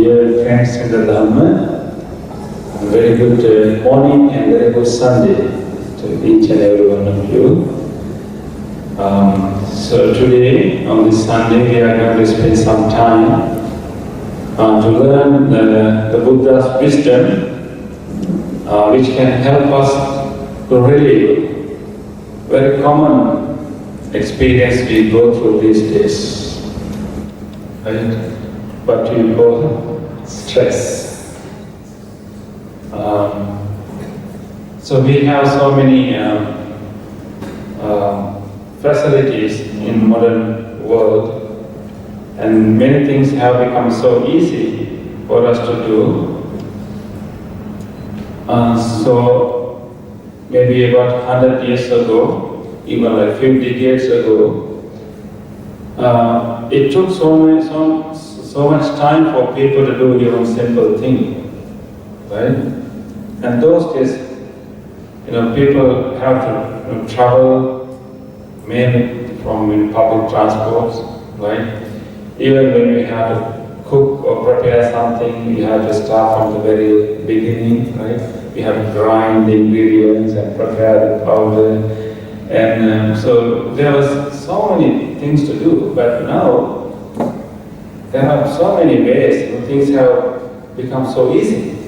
Dear friends in the Dhamma, very good morning and very good Sunday to each and every one of you. So today, on this Sunday, we are going to spend some time to learn the Buddha's wisdom, which can help us to relieve very common experience we go through these days. Right? What we call stress. So we have so many facilities in modern world, and many things have become so easy for us to do. So maybe about 100 years ago, even like a few decades ago, it took so much time for people to do even simple thing, right? And those days, people have to travel mainly from public transports, right? Even when we have to cook or prepare something, we have to start from the very beginning, right? We have to grind the ingredients and prepare the powder, and so there was so many things to do. But now there are so many ways, things have become so easy.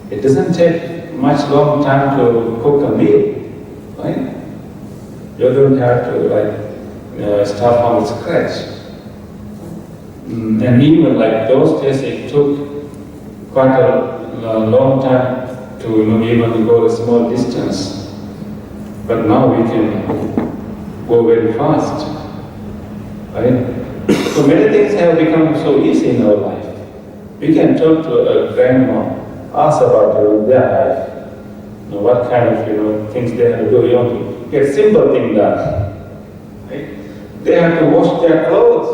It doesn't take much long time to cook a meal, right? You don't have to start from scratch. And even like those days, it took quite a long time to even go a small distance. But now we can go very fast, right? So many things have become so easy in our life. We can talk to a grandma, ask about their life, what kind of things they have to do. You want to get simple things done. Right? They have to wash their clothes.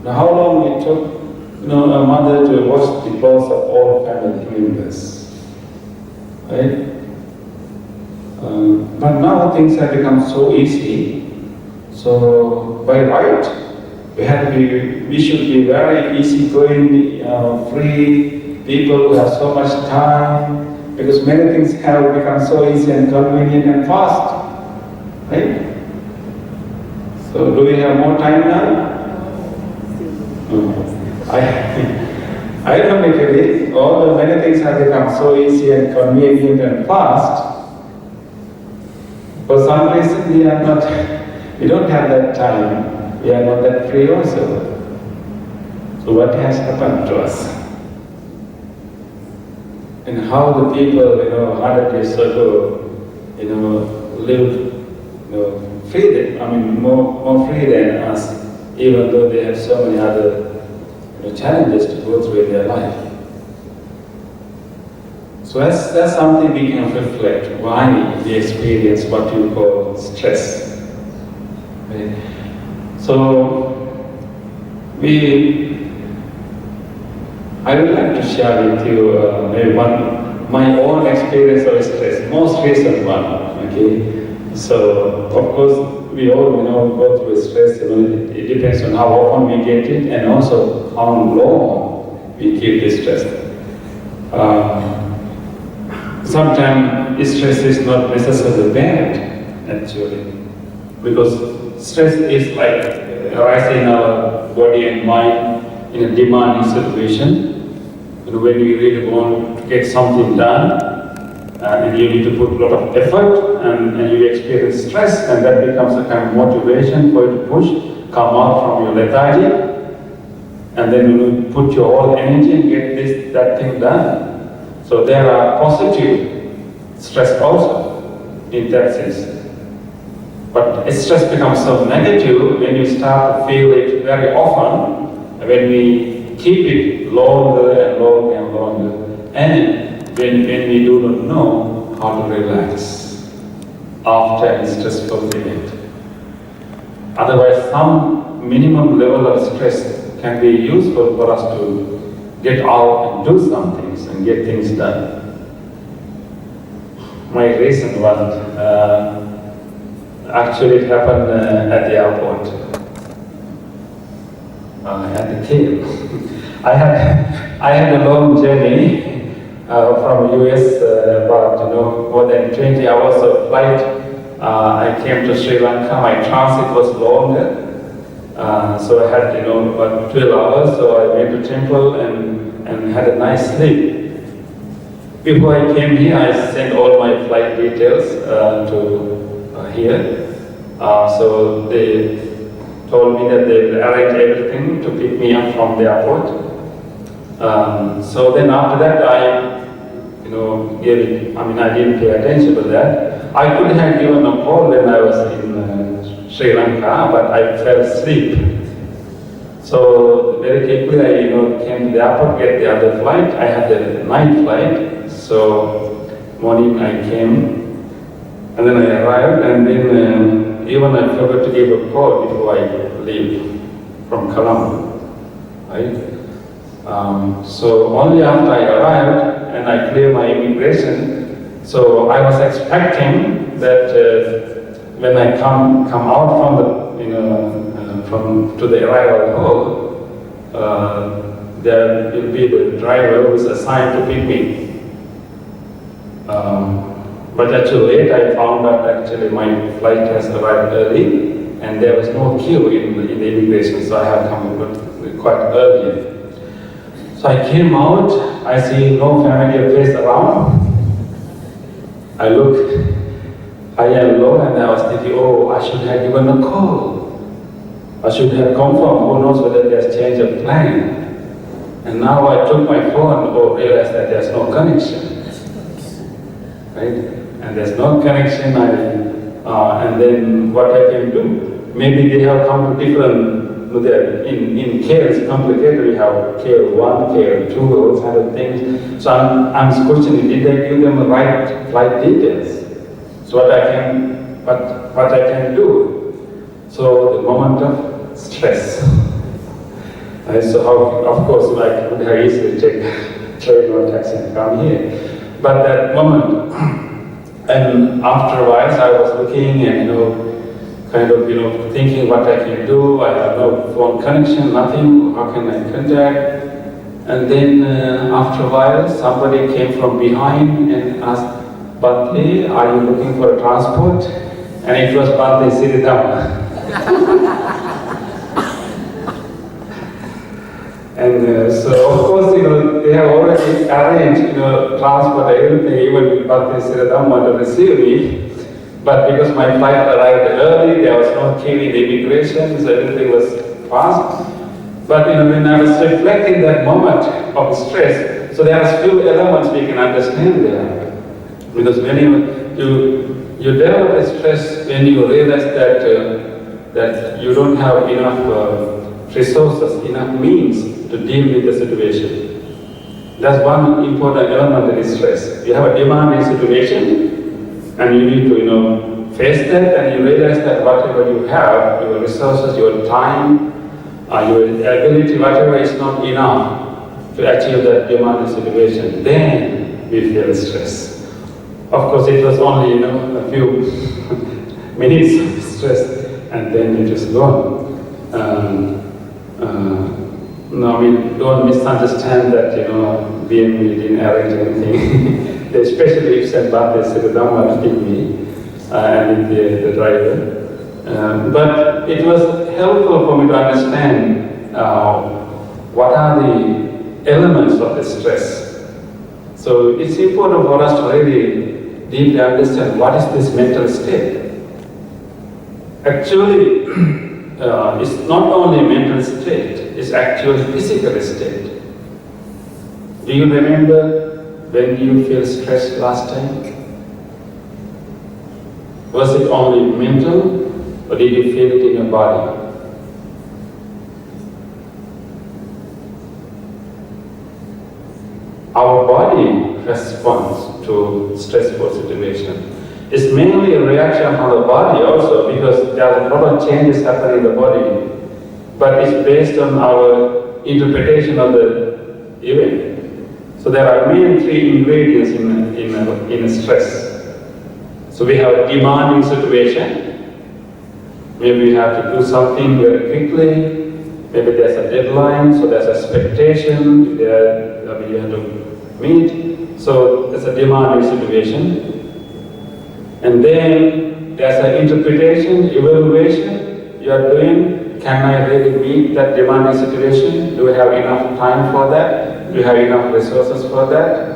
Now, how long it took, a mother to wash the clothes of all family members, right? But now things have become so easy. So by right, we should be very easygoing, free people who have so much time, because many things have become so easy and convenient and fast, right? So do we have more time now? Ironically, all the many things have become so easy and convenient and fast. For some reason, we don't have that time. We are not that free also. So what has happened to us? And how the people, 100 years ago, lived, free, more free than us, even though they have so many other challenges to go through in their life. So that's something we can reflect, why we experience what you call stress. Right? So I would like to share with you maybe my own experience of stress, most recent one. Okay, so of course we all go through stress. It depends on how often we get it, and also how long we keep this stress. Sometimes stress is not necessarily bad, actually, because stress is like arising in our body and mind in a demanding situation. When you really want to get something done, and you need to put a lot of effort, and you experience stress, and that becomes a kind of motivation for you to push, come out from your lethargy, and then you put your whole energy and get that thing done. So there are positive stress also in that sense. But stress becomes so negative when you start to feel it very often, when we keep it longer and longer and longer, and when we do not know how to relax after a stressful event. Otherwise, some minimum level of stress can be useful for us to get out and do some things and get things done. My recent one, actually it happened at the airport. at the tail. I had a long journey from US, about more than 20 hours of flight. I came to Sri Lanka. My transit was longer, so I had about 12 hours. So I went to temple and had a nice sleep. Before I came here, I sent all my flight details to here. So they told me that they will arrange everything to pick me up from the airport. So then after that, I didn't pay attention to that. I could have given a call when I was in Sri Lanka, but I fell asleep. So very quickly, I came to the airport, get the other flight. I had the night flight. So morning I came, and then I arrived, and then even I forgot to give a call before I leave from Colombo, right? So only after I arrived and I cleared my immigration, so I was expecting that when I come out from to the arrival hall, there will be the driver who is assigned to pick me. But actually late I found out actually my flight has arrived early and there was no queue in the immigration, so I had come quite early. So I came out, I see no familiar face around. I look high and low and I was thinking, I should have given a call. I should have confirmed, who knows whether there's change of plan. And now I took my phone, realized that there's no connection. Right? And there's no connection, and then what I can do? Maybe they have come to different, in care it's complicated, we have care 1, care 2, those kind of things. So I'm questioning, did I give them the right flight details? So what I can do? So the moment of stress. So how, of course, I could have easily take train or taxi and come here. But that moment, and after a while, I was looking and thinking what I can do. I have no phone connection, nothing. How can I contact? And then after a while, somebody came from behind and asked, "Bhante, are you looking for a transport?" And it was Bhante Siridhamma. And so, of course, they have already arranged, transport, everything, even Bhante Siridhamma to receive me. But because my flight arrived early, there was no queue in immigration, so everything was fast. But when I was reflecting that moment of stress, so there are few elements we can understand there. Because when you develop a stress when you realize that you don't have enough resources, enough means to deal with the situation. That's one important element in stress. You have a demanding situation, and you need to face that, and you realize that whatever you have, your resources, your time, your ability, whatever is not enough to achieve that demanding situation, then we feel stress. Of course, it was only a few minutes of stress, and then it is gone. Don't misunderstand that, BME didn't arrange anything. Especially if Saint Bhante Siridhamma to pick me and the driver. But it was helpful for me to understand what are the elements of the stress. So it's important for us to really deeply understand what is this mental state. Actually, it's not only a mental state, it's actually a physical state. Do you remember when you feel stressed last time? Was it only mental, or did you feel it in your body? Our body responds to stressful situation. It's mainly a reaction from the body also, because there are a lot of changes happening in the body, but it's based on our interpretation of the event. So there are main 3 ingredients in stress. So we have a demanding situation. Maybe we have to do something very quickly, maybe there's a deadline, so there's expectation, you have to meet, so it's a demanding situation. And then there's an interpretation, evaluation you are doing. Can I really meet that demanding situation? Do I have enough time for that? Do you have enough resources for that?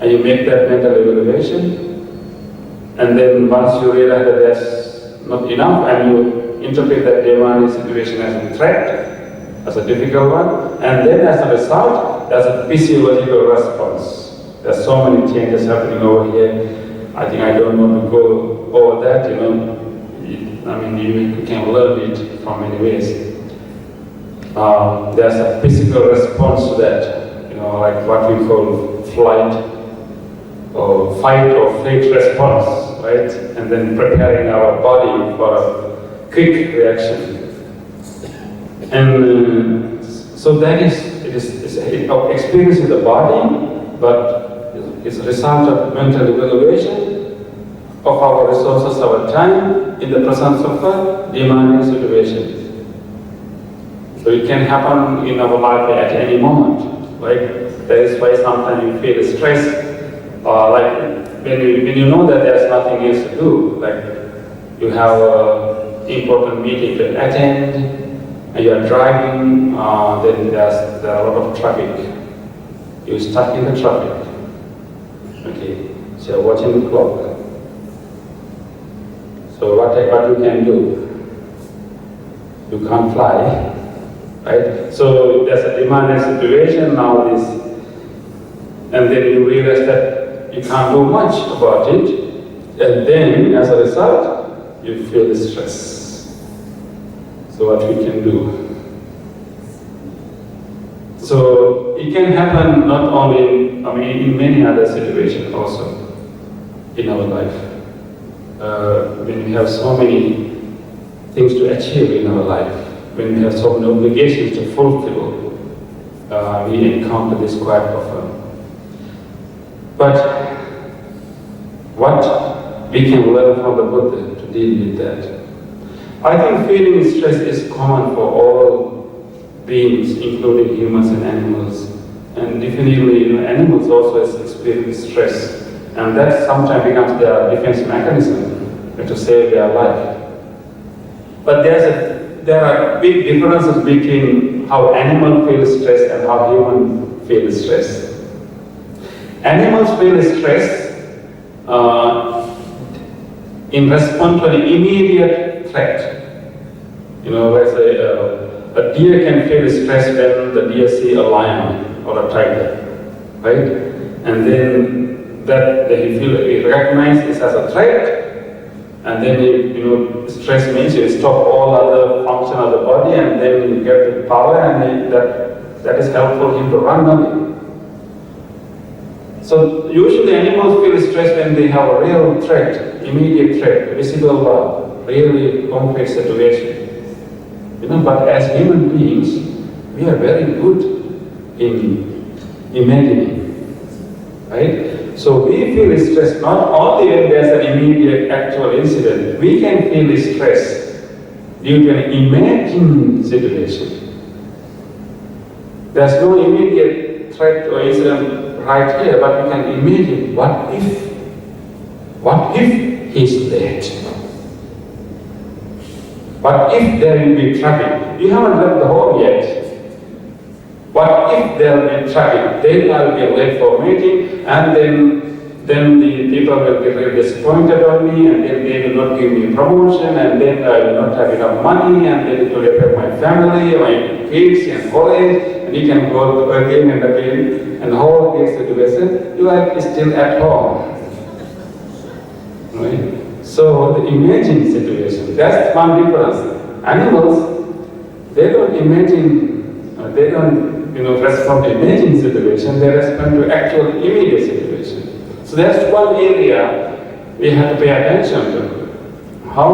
And you make that mental evaluation. And then once you realize that there's not enough, and you interpret that demanding situation as a threat, as a difficult one, and then as a result, there's a physiological response. There's so many changes happening over here. I think I don't want to go over that, you can learn it from many ways. There's a physical response to that, like what we call flight or fight or flight response, right? And then preparing our body for a quick reaction. And so that is experience in the body, but it's a result of mental evaluation of our resources, our time, in the presence of a demanding situation. So it can happen in our life at any moment, right? That is why sometimes you feel stressed, or like when you know that there's nothing else to do, like you have an important meeting to attend, and you are driving, then there are a lot of traffic. You're stuck in the traffic. Okay, so you're watching the clock. So what you can do? You can't fly, right? So there's a demanding situation now, and then you realize that you can't do much about it, and then as a result, you feel stress. So what we can do? So it can happen not only, in many other situations also in our life. When we have so many things to achieve in our life, when we have so many obligations to fulfill, we encounter this quite often. But what we can learn from the Buddha to deal with that? I think feeling stress is common for all beings, including humans and animals. And definitely, animals also experience stress. And that sometimes becomes their defense mechanism to save their life. But there are big differences between how animals feel stress and how humans feel stress. Animals feel stress in response to an immediate threat. Let's say a deer can feel stress when the deer see a lion or a tiger, right? And then that he recognizes it as a threat, and then stress means you stop all other function of the body, and then you get the power, and that is helpful him to run away. So usually animals feel stress when they have a real threat, immediate threat, visible, really complex situation. But as human beings, we are very good in imagining, right? So we feel stress not only when there's an immediate actual incident, we can feel stress due to an imagined situation. There's no immediate threat or incident right here, but we can imagine, what if he's late? What if there will be traffic? You haven't left the home yet. What if there will be traffic? Then I will be late for meeting, and then the people will be really disappointed on me, and then they will not give me promotion, and then I will not have enough money, and then it will affect my family, my kids, and college, and you can go again and again, and the whole day situation, you are still at home. Right? So the imagined situation, that's one difference. Animals, they don't imagine, they don't respond to imagined situation, they respond to actual immediate situation. So that's one area we have to pay attention to. How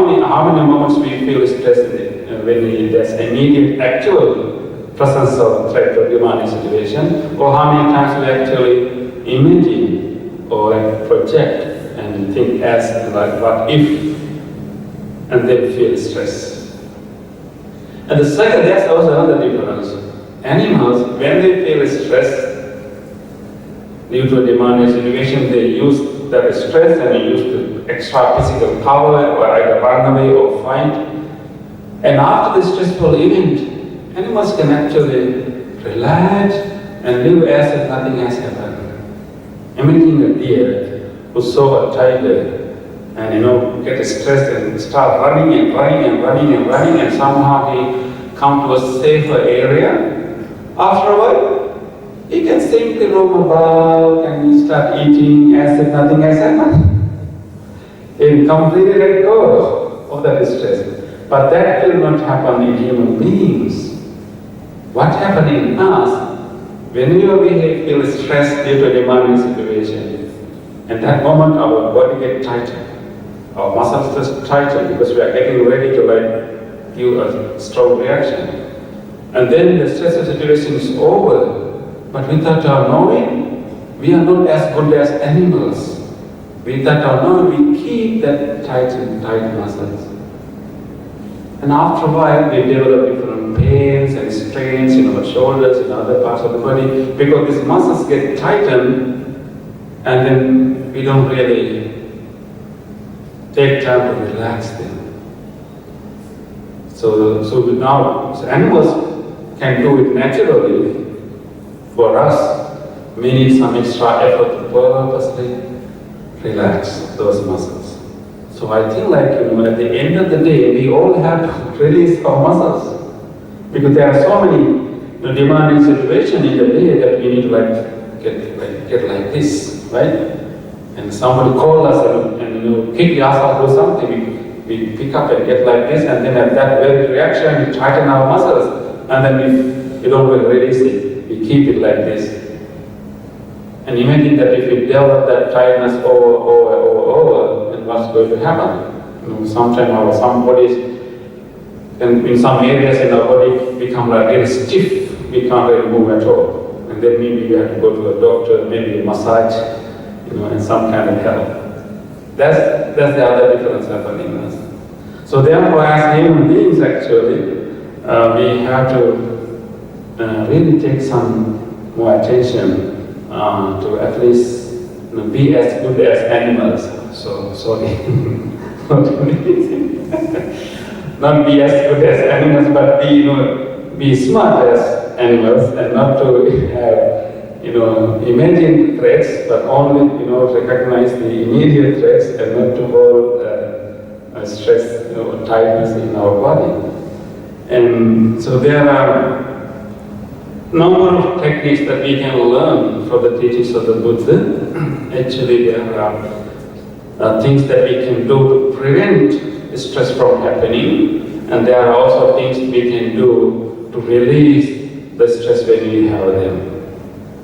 many moments we feel stressed when there's immediate actual presence of threat or demanding situation, or how many times we actually imagine or project and think as like what if, and then feel stress. And the second, that's also another difference. Animals, when they feel stress due to a demanding situation, they use that stress and they use the extra physical power or either run away or fight. And after the stressful event, animals can actually relax and live as if nothing has happened. Imagine a deer who saw a tiger and get stressed and start running and somehow he come to a safer area. After a while, he can simply roam about and start eating as if nothing has happened. He completely let go of that stress. But that will not happen in human beings. What happens in us, whenever we feel stressed due to a demanding situation, at that moment our body gets tightened. Our muscles just tighten because we are getting ready to give a strong reaction. And then the stressful situation is over. But without our knowing, we are not as good as animals. Without our knowing, we keep that tight muscles. And after a while, we develop different pains and strains in our shoulders and other parts of the body because these muscles get tightened and then we don't really take time to relax them. So animals can do it naturally. For us, we need some extra effort to purposely relax those muscles. So I think at the end of the day, we all have to release our muscles. Because there are so many demanding situations in the day that we need to get like this, right? And somebody call us and kick us or do something, we pick up and get like this, and then at that very reaction, we tighten our muscles, and then we don't really release it. We keep it like this. And imagine that if we develop that tightness over, then what's going to happen? Sometimes some bodies, and in some areas in our body, become really stiff. We can't really move at all. And then maybe we have to go to a doctor, maybe a massage, and some kind of help. That's the other difference happening in us. So therefore, as human beings, actually, we have to really take some more attention to at least be as good as animals. So sorry, not be as good as animals, but be smart as animals, and not to have imagined threats, but only recognize the immediate threats and not to hold stress, tightness in our body. And so there are number of techniques that we can learn from the teachings of the Buddha. Actually, there are things that we can do to prevent stress from happening, and there are also things we can do to release the stress when we have them.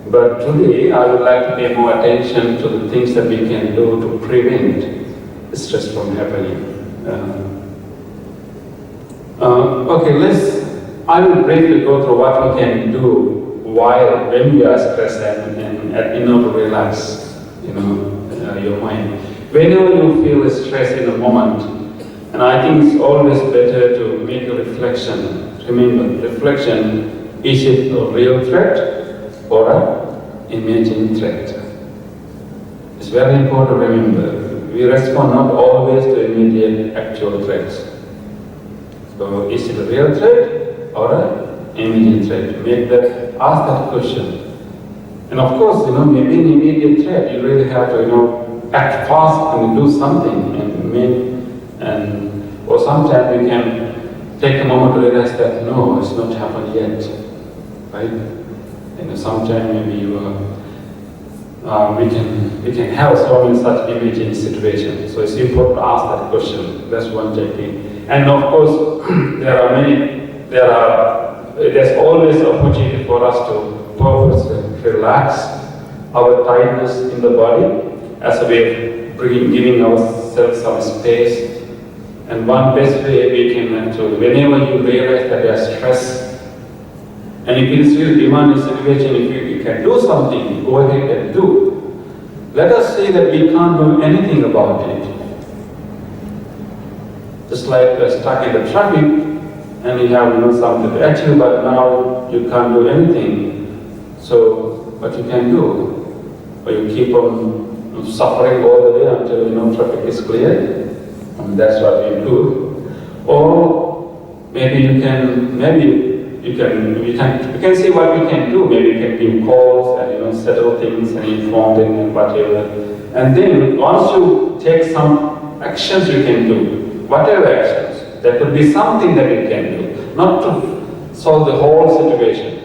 But today, I would like to pay more attention to the things that we can do to prevent stress from happening. I will briefly go through what we can do when we are stressed and in order to relax, your mind. Whenever you feel stress in a moment, and I think it's always better to make a reflection. Remember, reflection, is it a real threat or an imagined threat? It's very important to remember. We respond not always to immediate actual threats. So is it a real threat or an immediate threat? Ask that question. And of course, maybe an immediate threat, you really have to, act fast and do something or sometimes we can take a moment to realize that no, it's not happened yet, right? And sometimes maybe we can have so many such imaging situations. So it's important to ask that question. That's one technique. And of course, there's always opportunity for us to purposely relax our tightness in the body as a way of giving ourselves some space. And one best way we can actually, whenever you realize that you are stressed, and if it is really demanding situation, if you can do something, go ahead and do. Let us say that we can't do anything about it. Just like stuck in the traffic, and you have something to achieve, but now you can't do anything. So what you can do? Or you keep on suffering all the way until traffic is cleared, and that's what you do. Or maybe you can see what you can do. Maybe you can give calls and settle things and inform them and whatever. And then once you take some actions you can do, whatever actions, there could be something that you can do, not to solve the whole situation.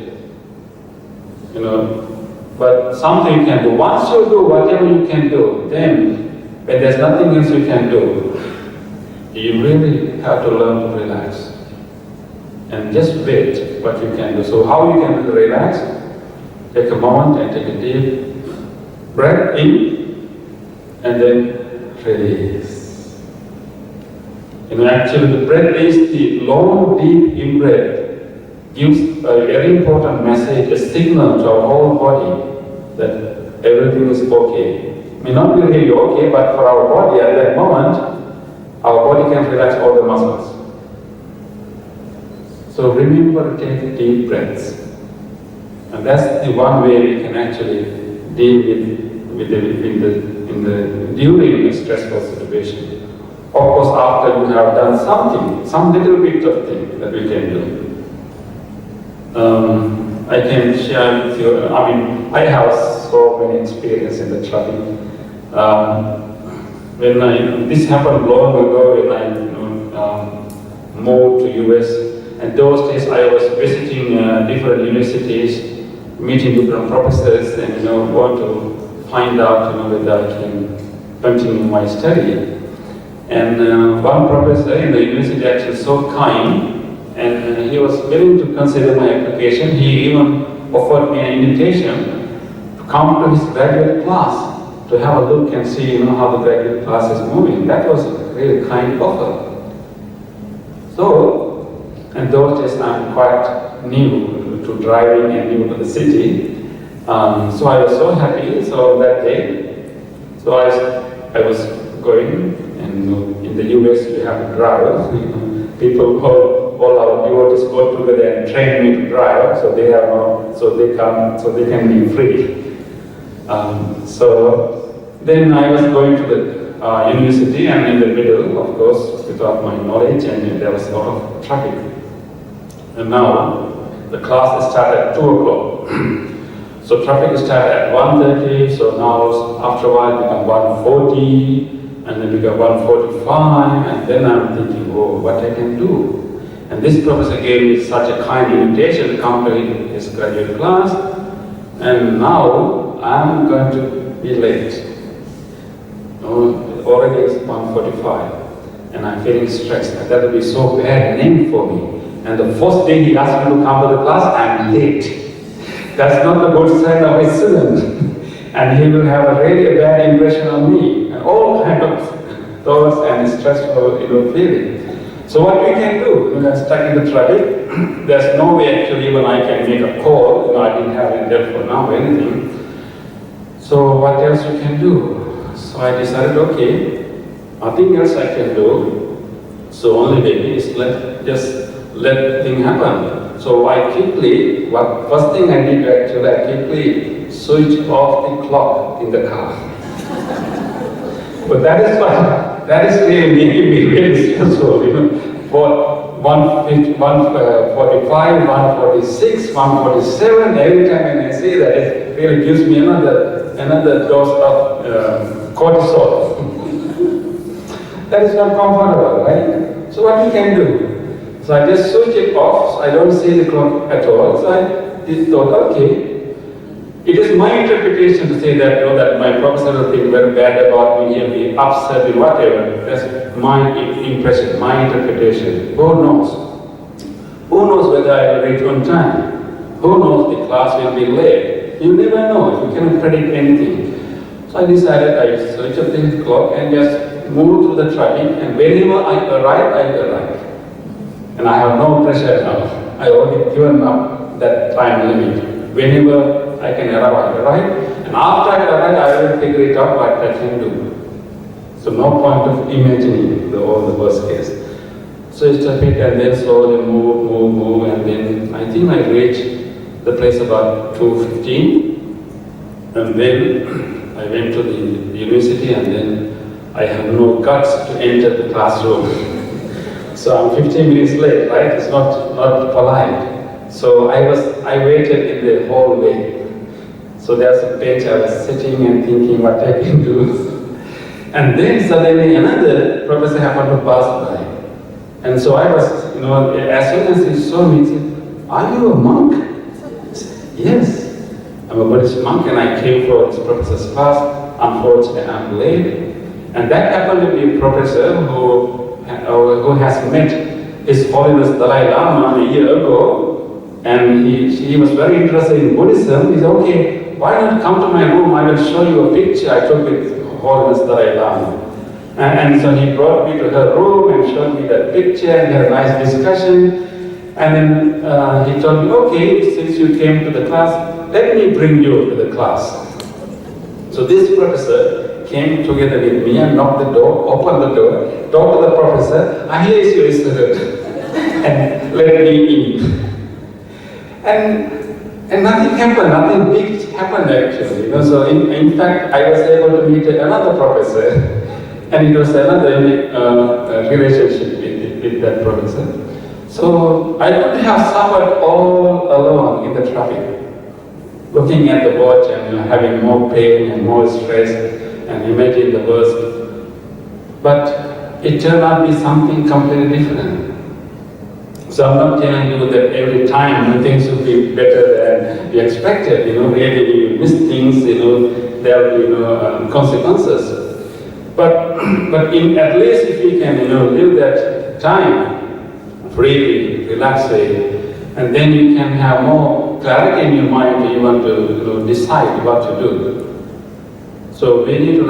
But something you can do. Once you do whatever you can do, then when there's nothing else you can do, you really have to learn to relax. And just wait what you can do. So how you can relax? Take a moment and take a deep breath in and then release. Actually the breath is the long deep in-breath gives a very important message, a signal to our whole body that everything is okay. May not be really okay, but for our body at that moment, our body can relax all the muscles. So remember to take deep breaths. And that's the one way we can actually deal during a stressful situation. Of course, after you have done something, some little bit of thing that we can do. I can share with you, I have so many experiences in the traffic. This happened long ago when I moved to US, and those days I was visiting different universities, meeting different professors, and want to find out whether I can continue my study. And one professor in the university actually so kind, and he was willing to consider my application. He even offered me an invitation to come to his graduate class to have a look and see how the graduate class is moving. That was a really kind offer. So, and those days I'm quite new to driving and new to the city. So I was so happy. So that day, so I was going, and in the US you have to drive. People all our devotees go together and train me to drive, so they can be free. So then I was going to the university, and in the middle, of course, without my knowledge, and there was a lot of traffic. And now the class started at 2 o'clock. So traffic started at 1:30. So now after a while it became 1:40. And then we got 1:45, and then I'm thinking, oh, what I can do? And this professor gave me such a kind invitation to come to his graduate class, and now I'm going to be late. Already it's 1:45, and I'm feeling stressed, and that will be so bad name for me. And the first day he asked me to come to the class, I'm late. That's not the good sign of a student. And he will have a really bad impression on me, and all kind of thoughts and stressful feeling. So what we can do, when I'm stuck in the traffic, there's no way actually even I can make a call. I didn't have any telephone now or anything. So what else we can do? So I decided, okay, nothing else I can do. So only way is just let things happen. So I quickly, first thing I did actually, I quickly switch off the clock in the car. But that is really making me really stressful, For 1:45, 1:46, 1:47, every time when I say that, it really gives me another dose of cortisol. That is not comfortable, right? So what you can do? So I just switch it off, so I don't see the clock at all. So I thought, okay, it is my interpretation to say that, that my professor will think very bad about me, he'll be upset and whatever. That's my impression, my interpretation. Who knows? Who knows whether I will reach on time? Who knows the class will be late? You never know, you cannot predict anything. So I decided I switch off the clock and just move through the traffic, and whenever I arrive, I arrive. And I have no pressure now. I already given up that time limit. Whenever I can arrive, I arrive. And after I arrive, I will figure it out what I can do. So no point of imagining all the worst case. So I step it and then slowly move, and then I think I reached the place about 2:15, and then I went to the university, and then I have no guts to enter the classroom. So I'm 15 minutes late, right? It's not polite. So I waited in the hallway. So there's a bench, I was sitting and thinking what I can do. And then suddenly another professor happened to pass by. And so I was, as soon as he saw me, he said, "Are you a monk?" I said, "Yes, I'm a Buddhist monk and I came for this professor's class. Unfortunately, I'm late." And that happened to be a professor who has met His Holiness Dalai Lama a year ago. And he was very interested in Buddhism. He said, "Okay, why not come to my room? I will show you a picture I took with Holiness Dalai Lama." And so he brought me to her room and showed me that picture, and we had a nice discussion. And then he told me, "Okay, since you came to the class, let me bring you to the class." So this professor came together with me and knocked the door, opened the door, talked to the professor, "Here is your student," and let me in. And nothing happened, nothing big happened actually. So in fact, I was able to meet another professor, and it was another relationship with that professor. So I could have suffered all alone in the traffic, looking at the watch and having more pain and more stress and imagine the worst. But it turned out to be something completely different. So I'm not telling you that every time things will be better than you expected. Really you miss things. There will be consequences. But at least if you can live that time freely, relaxedly, and then you can have more clarity in your mind when you want to decide what to do. So we need to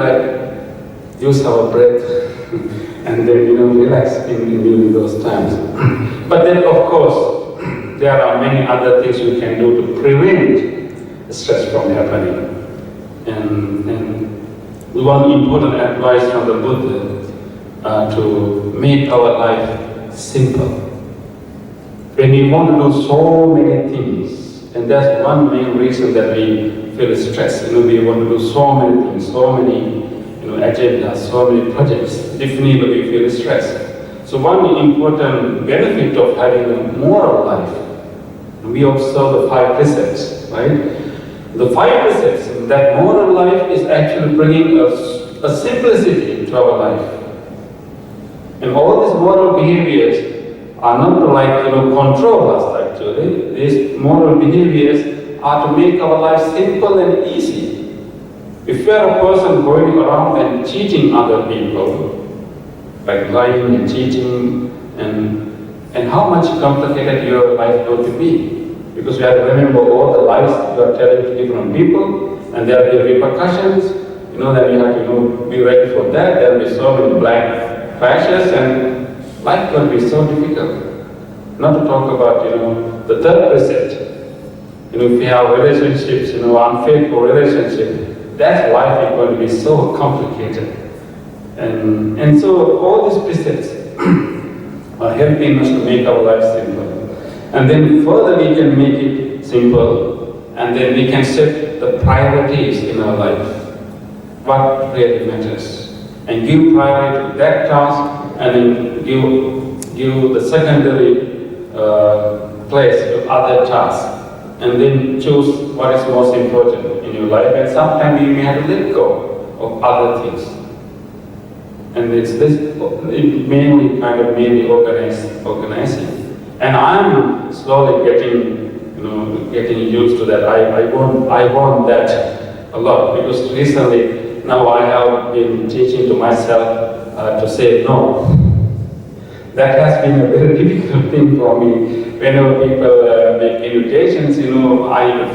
use our breath and then relax during those times. But then of course there are many other things we can do to prevent stress from happening. And one important advice from the Buddha to make our life simple. When we want to do so many things, and that's one main reason that we feel stressed. We want to do so many things, so many agendas, so many projects. Definitely we feel stressed. So one important benefit of having a moral life, we observe the 5 precepts, right? The 5 precepts, that moral life is actually bringing a simplicity to our life. And all these moral behaviors are not to control us actually. These moral behaviors are to make our life simple and easy. If you are a person going around and cheating other people, like lying and cheating, and how much complicated your life going to be? Because you have to remember all the lies you are telling to different people, and there will be repercussions. That you have to be ready for that. There will be so many black flashes, and life will be so difficult. Not to talk about the 3rd precept. If you have relationships, unfaithful relationship, that life is going to be so complicated. And so all these precepts are helping us to make our life simple. And then further we can make it simple, and then we can set the priorities in our life. What really matters. And give priority to that task, and then give the secondary place to other tasks. And then choose what is most important in your life, and sometimes you may have to let go of other things. And it mainly organizing. And I'm slowly getting used to that. I want that a lot, because recently now I have been teaching to myself to say no. That has been a very difficult thing for me. Whenever people make invitations, I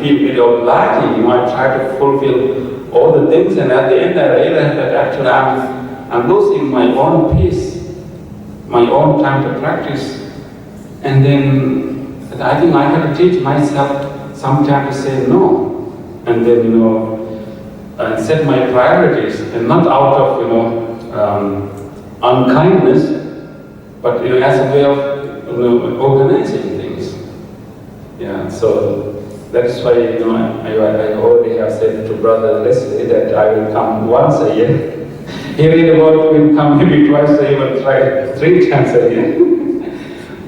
feel very obliging. I try to fulfill all the things, and at the end I realize that actually I'm losing my own peace, my own time to practice. And then I think I have to teach myself sometime to say no, and then and set my priorities, and not out of unkindness, but as a way of organizing things. Yeah, so that is why I already have said to Brother Leslie that I will come once a year. Here in the world will come maybe twice a year, but try 3 times a year.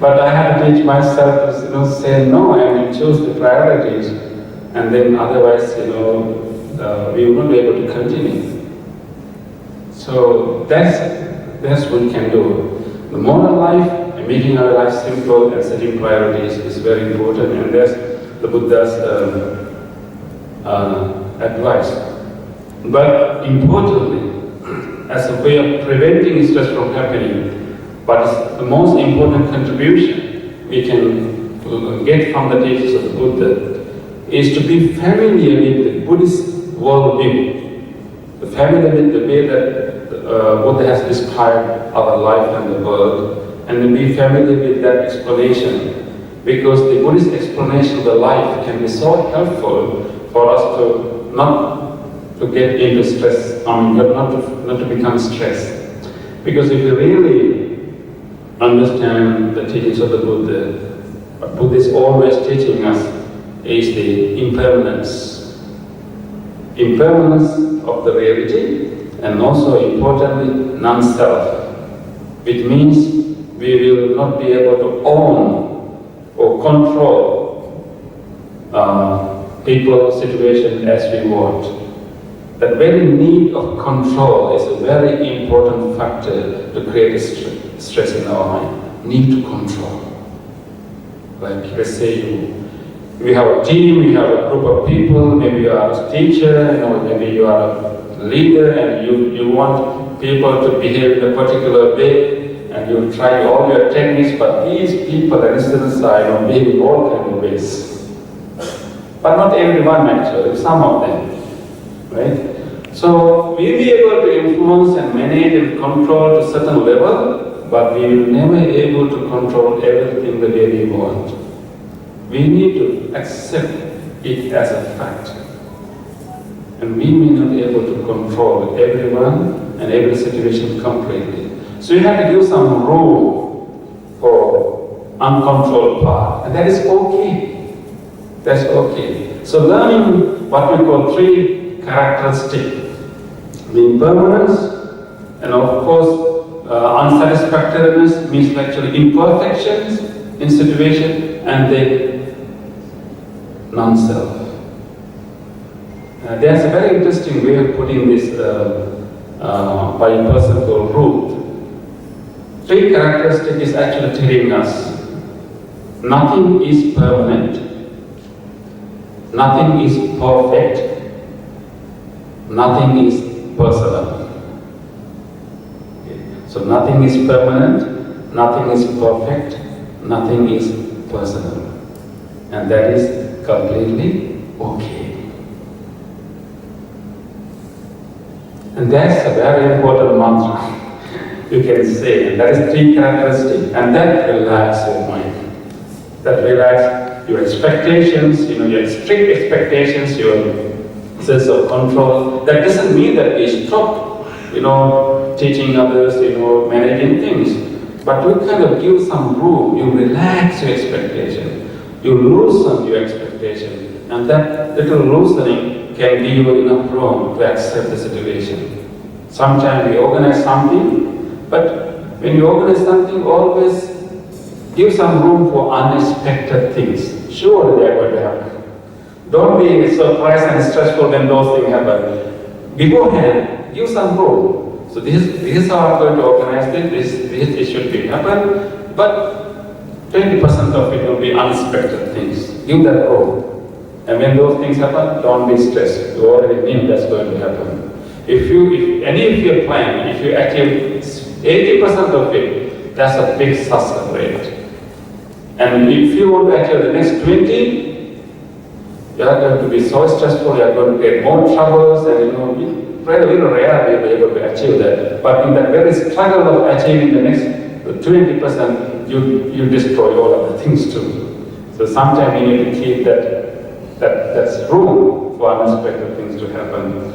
But I had to teach myself to say no, I will choose the priorities, and then otherwise we will not be able to continue. So that's what we can do. The moral life and making our life simple and setting priorities is very important, and that's the Buddha's advice. But importantly, as a way of preventing stress from happening, but the most important contribution we can get from the teachings of the Buddha is to be familiar with the Buddhist worldview, familiar with the way that Buddha has described our life and the world, and to be familiar with that explanation, because the Buddhist explanation of the life can be so helpful for us to not to get into stress, not to become stressed. Because if you really understand the teachings of the Buddha, what Buddha is always teaching us is the impermanence of the reality, and also importantly, non-self, which means we will not be able to own or control people, situation as we want. That very need of control is a very important factor to create stress in our mind. Need to control. Like let's say we have a team, we have a group of people, maybe you are a teacher, maybe you are a leader, and you want people to behave in a particular way, and you try all your techniques, but these people at instance are behaving all kinds of ways. But not everyone actually, some of them, right? So we'll be able to influence and manage and control to a certain level, but we will never be able to control everything the way we want. We need to accept it as a fact. And we may not be able to control everyone and every situation completely. So you have to give some room for uncontrolled part, and that is okay. That's okay. So learning what we call 3 characteristics: the impermanence, and of course unsatisfactoriness means actually imperfections in situation, and then non-self. There's a very interesting way of putting this by a person called Ruth. 3 characteristics is actually telling us nothing is permanent, nothing is perfect, nothing is personal. Okay. So nothing is permanent, nothing is perfect, nothing is personal. And that is completely okay. And that's a very important mantra you can say. And that is 3 characteristics, and that relaxes your mind. That relaxes your expectations, your strict expectations, your sense of control. That doesn't mean that we stop, teaching others, managing things. But you kind of give some room, you relax your expectation, you loosen your expectation, and that little loosening can give you enough room to accept the situation. Sometimes we organize something, but when you organize something, always give some room for unexpected things. Sure, they are going to happen. Don't be surprised and stressful when those things happen. Beforehand, give some room. So this is how I'm going to organize this should be happen, but 20% of it will be unexpected things. Give that room. And when those things happen, don't be stressed. You already knew that's going to happen. If any of your plan, if you achieve 80% of it, that's a big success rate. And if you want to achieve the next 20, you are going to be so stressful, you are going to get more troubles, and very rare you'll be able to achieve that. But in that very struggle of achieving the next 20%, you destroy all of the things too. So sometimes you need to keep that's room for unexpected things to happen.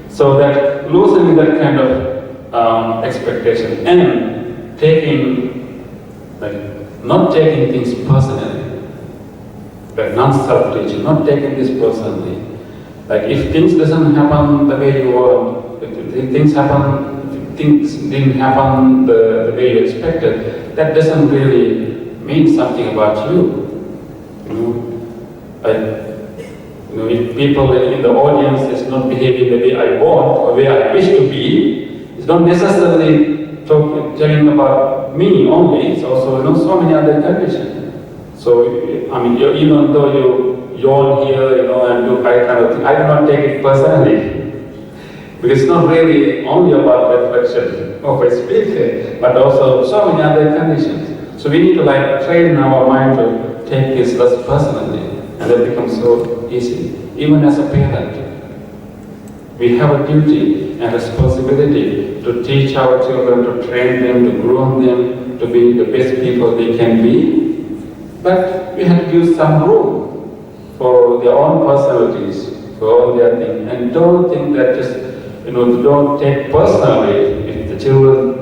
So that loosening that kind of expectation and taking Like not taking things personally, like non-self teaching, not taking this personally. Like if things doesn't happen the way you want, if things didn't happen the way you expected, that doesn't really mean something about you. If people in the audience is not behaving the way I want or the way I wish to be, it's not necessarily telling about me only. It's also so many other conditions. So even though you yawn here, and do that kind of thing, I do not take it personally. Because it's not really only about reflection of a speaker, but also so many other conditions. So we need to train our mind to take this less personally, and that becomes so easy. Even as a parent, we have a duty and responsibility to teach our children, to train them, to groom them, to be the best people they can be. But we have to give some room for their own personalities, for all their things, and don't think that just don't take personally if the children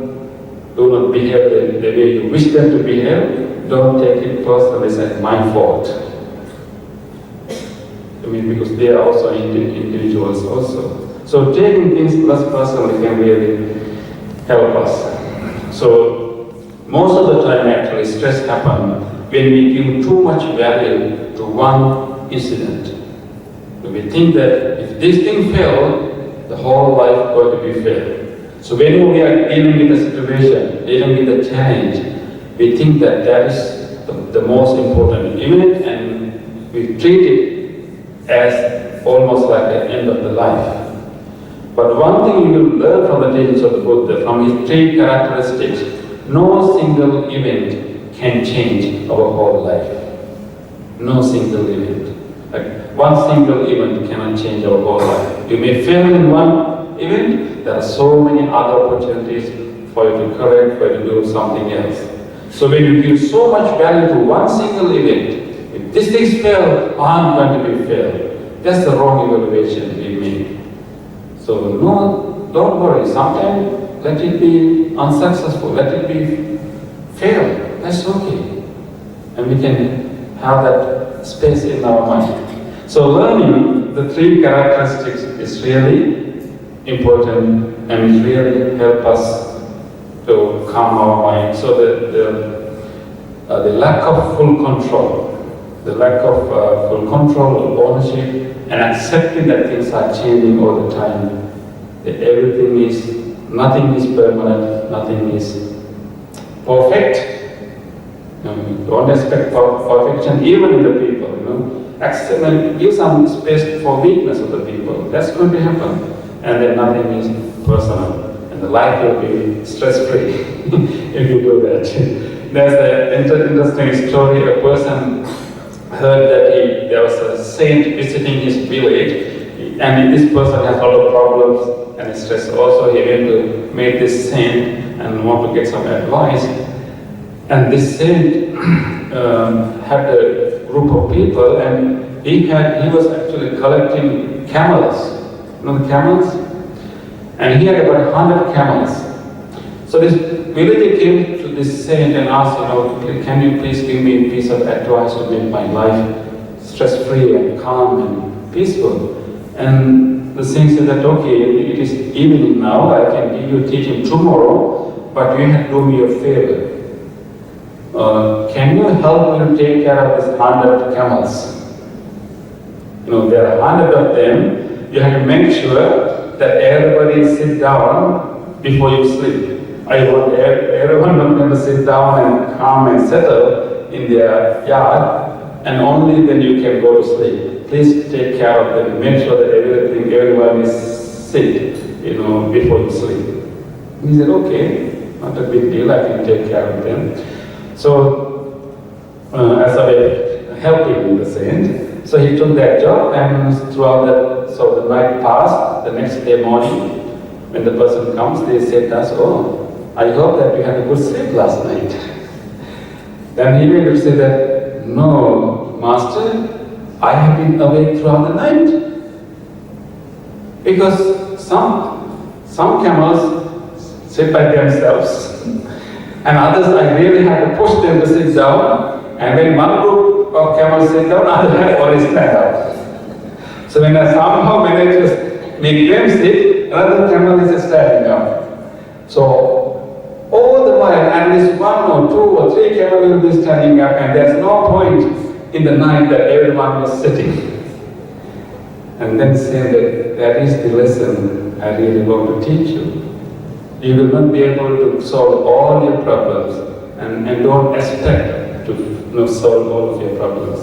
do not behave the way you wish them to behave. Don't take it personally as my fault. Because they are also individuals also. So taking things less personally can really help us. So most of the time actually stress happens when we give too much value to one incident. We think that if this thing failed, the whole life is going to be failed. So when we are dealing with a situation, dealing with a challenge, we think that is the most important event, and we treat it as almost like the end of the life. But one thing you will learn from the teachings of the Buddha, from his three characteristics, no single event can change our whole life. No single event. Like one single event cannot change our whole life. You may fail in one event, there are so many other opportunities for you to correct, for you to do something else. So when you give so much value to one single event, if this thing failed, I'm going to be failed. That's the wrong evaluation we make. So no, don't worry. Sometimes let it be unsuccessful, let it be failed. That's okay. And we can have that space in our mind. So learning the three characteristics is really important, and it really helps us to calm our mind. So the lack of full control, the lack of full control, ownership, and accepting that things are changing all the time. That nothing is permanent, nothing is perfect. Don't expect perfection even in the people, Accept and give some space for weakness of the people. That's going to happen. And then nothing is personal. And the life will be stress-free if you do that. There's an interesting story. A person heard that there was a saint visiting his village, and this person has a lot of problems and stress. Also, he went to meet this saint and want to get some advice. And this saint had a group of people, and he was actually collecting camels. The camels? And he had about 100 camels. So this villager came to this saint and asked, can you please give me a piece of advice to make my life stress-free and calm and peaceful? And the saint said that, okay, it is evening now, I can give you teaching tomorrow, but you have to do me a favor. Can you help me to take care of these 100 camels? There are 100 of them. You have to make sure that everybody sit down before you sleep. I want everyone of them to sit down and calm and settle in their yard, and only then you can go to sleep. Please take care of them. Make sure that everyone is sit, before you sleep. He said, okay, not a big deal, I can take care of them. So, as a way of helping the saint, so he took that job, and throughout that, so the night passed. The next day morning, when the person comes, they said to us, oh, I hope that you had a good sleep last night. Then he will say that, no, master, I have been awake throughout the night. Because some camels sit by themselves, And others, I really had to push them to sit down. And when one group of camels sit down, others have already stand up. So when I somehow managed to make them sit, another camel is standing up. So all the while, at least 1 or 2 or 3 camels will be standing up, and there's no point in the night that everyone was sitting. And then say that is the lesson I really want to teach you. You will not be able to solve all your problems, and don't expect to solve all of your problems.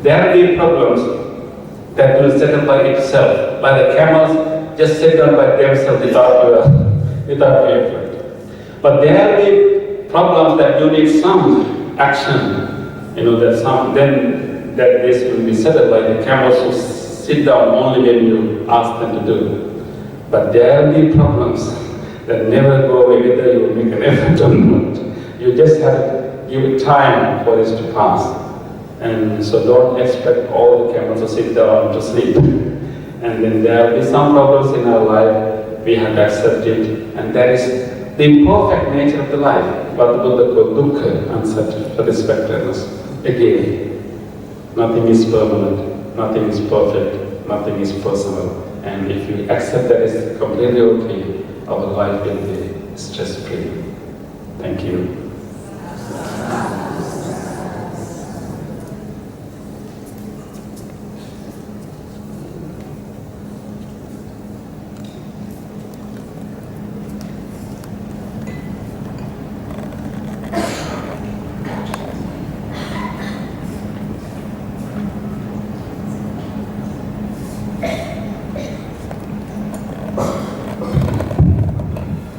There will be problems that will settle by itself, by the camels just sit down by themselves without your effort. But there will be problems that you need some action, then that this will be settled by the camels who sit down only when you ask them to do. But there will be problems that never go away whether you make an effort or not. You just have to give it time for this to pass. And so don't expect all the camels to sit down to sleep. And then there will be some problems in our life, we have to accept it. And that is the imperfect nature of the life. What the Buddha called dukkha, unsatisfactoriness. Again, nothing is permanent, nothing is perfect, nothing is personal. And if you accept that it's completely okay, our life will be stress-free. Thank you.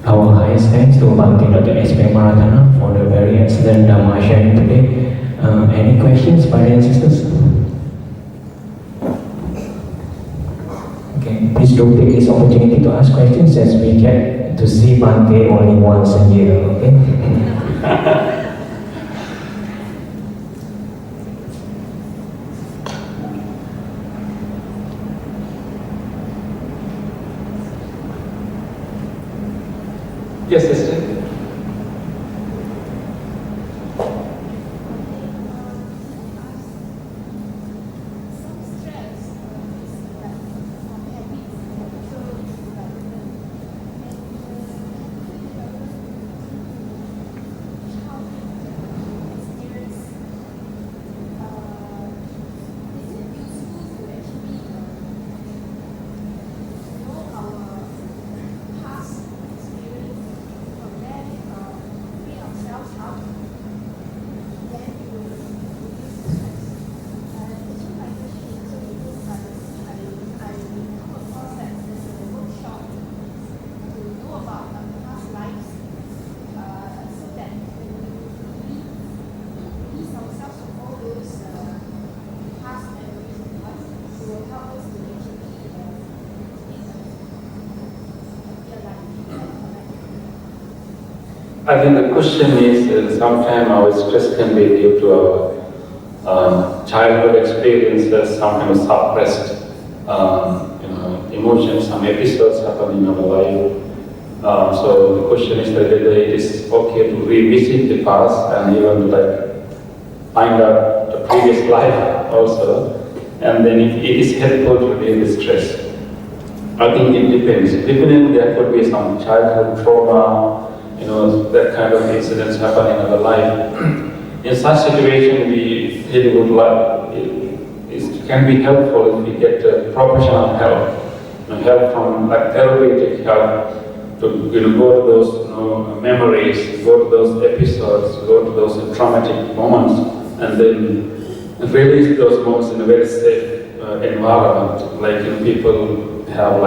Our highest thanks to Bhante Dr. S. Pemarathana for the very excellent Dhamma sharing today. Any questions, brothers and sisters? Okay, please do take this opportunity to ask questions, as we get to see Bhante only once a year, okay? Yes, sister. I think the question is, sometimes our stress can be due to our childhood experiences, sometimes suppressed emotions, some episodes happen in our life. So the question is whether it is okay to revisit the past and even find out the previous life also, and then if it is helpful to relieve the stress. I think it depends. Definitely there could be some childhood trauma, that kind of incidents happen in our life. In such situation, we really would like, it can be helpful if we get professional help, help from therapeutic help to go to those memories, go to those episodes, go to those traumatic moments, and then release those moments in a very safe environment. Like people have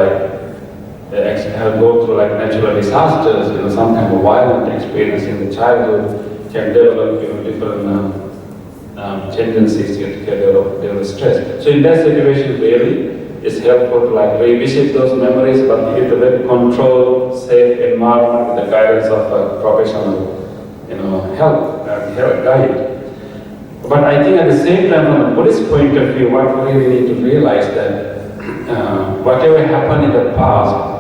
go through natural disasters, some kind of violent experience in the childhood can develop different tendencies to develop stress. So in that situation, really, it's helpful to revisit those memories, but in a very controlled, safe environment with the guidance of a professional, help and guide. But I think at the same time, from a Buddhist point of view, what we really need to realize that whatever happened in the past